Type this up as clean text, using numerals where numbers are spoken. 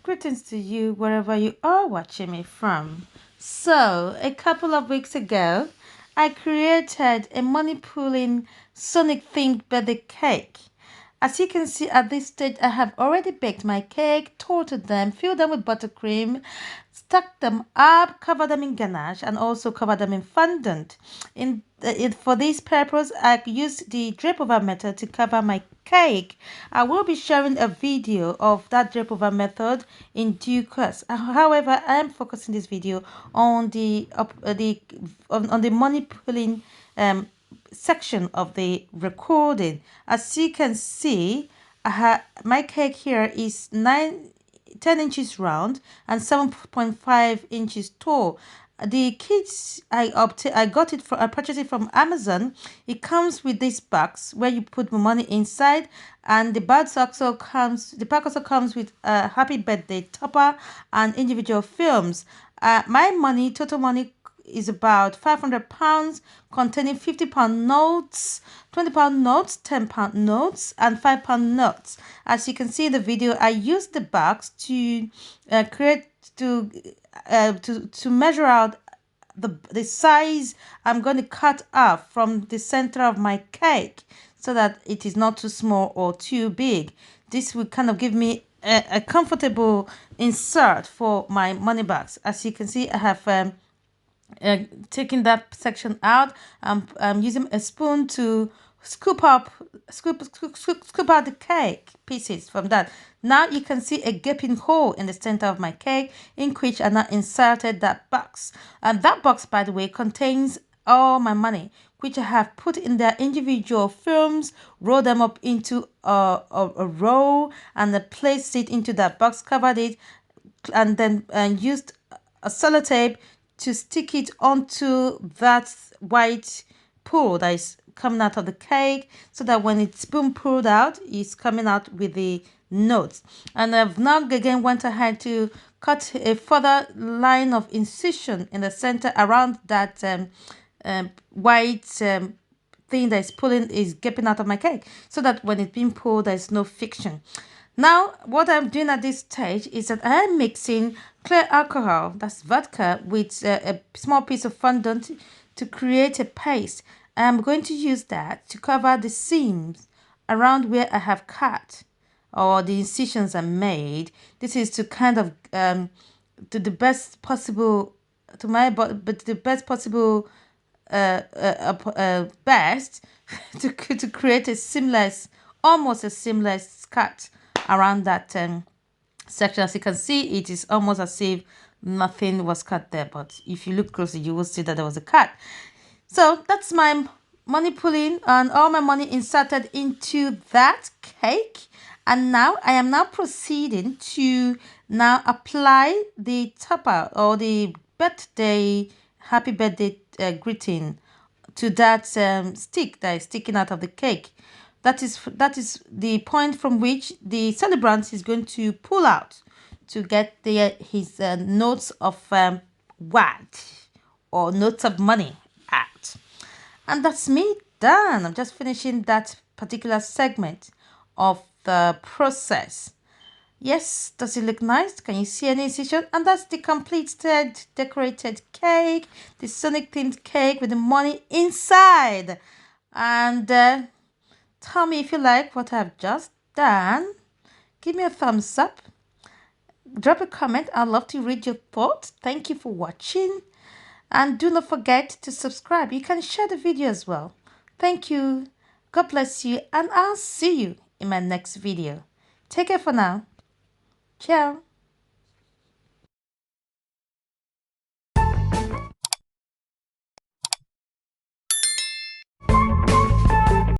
Greetings to you wherever you are watching me from. So, a couple of weeks ago, I created a money pulling Sonic themed birthday cake. As you can see at this stage, I have already baked my cake, tortured them, filled them with buttercream, stuck them up, covered them in ganache, and also covered them in fondant. For this purpose, I used the drape over method to cover my cake. I will be sharing a video of that drape over method in due course. However, I am focusing this video on the money pulling section of the recording. As you can see, my cake here is 10 inches round and 7.5 inches tall. The kits I got it from, I purchased it from Amazon. It comes with this box where you put money inside, and the box also comes with a happy birthday topper and individual films. My total money is about £500, containing £50 notes, £20 notes, £10 notes, and £5 notes. As you can see in the video, I used the box to measure out the size I'm going to cut off from the center of my cake, so that it is not too small or too big. This will kind of give me a comfortable insert for my money box. As you can see, I have taking that section out. I'm using a spoon to scoop out the cake pieces from that. Now you can see a gaping hole in the center of my cake, in which I now inserted that box. And that box, by the way, contains all my money, which I have put in their individual films, rolled them up into a roll, and then placed it into that box, covered it, and then used a sellotape to stick it onto that white pull that is coming out of the cake, so that when it's spoon pulled out, it's coming out with the notes. And I've now again went ahead to cut a further line of incision in the center around that white thing that is gaping out of my cake, so that when it's being pulled, there's no friction. Now, what I'm doing at this stage is that I am mixing clear alcohol, that's vodka, with a small piece of fondant to create a paste. I'm going to use that to cover the seams around where I have cut, or the incisions I made. This is to kind of to the best possible best to create a seamless, almost a seamless cut around that section. As you can see, it is almost as if nothing was cut there, but if you look closely, you will see that there was a cut. So that's my money pulling, and all my money inserted into that cake. And now I am now proceeding to now apply the topper, or the happy birthday greeting, to that stick that is sticking out of the cake. That is the point from which the celebrant is going to pull out to get his notes of what, or notes of money out. And that's me done. I'm just finishing that particular segment of the process. Yes, does it look nice? Can you see any incision? And that's the completed decorated cake, the Sonic themed cake with the money inside. And tell me if you like what I've just done. Give me a thumbs up. Drop a comment. I'd love to read your thoughts. Thank you for watching. And do not forget to subscribe. You can share the video as well. Thank you. God bless you. And I'll see you in my next video. Take care for now. Ciao.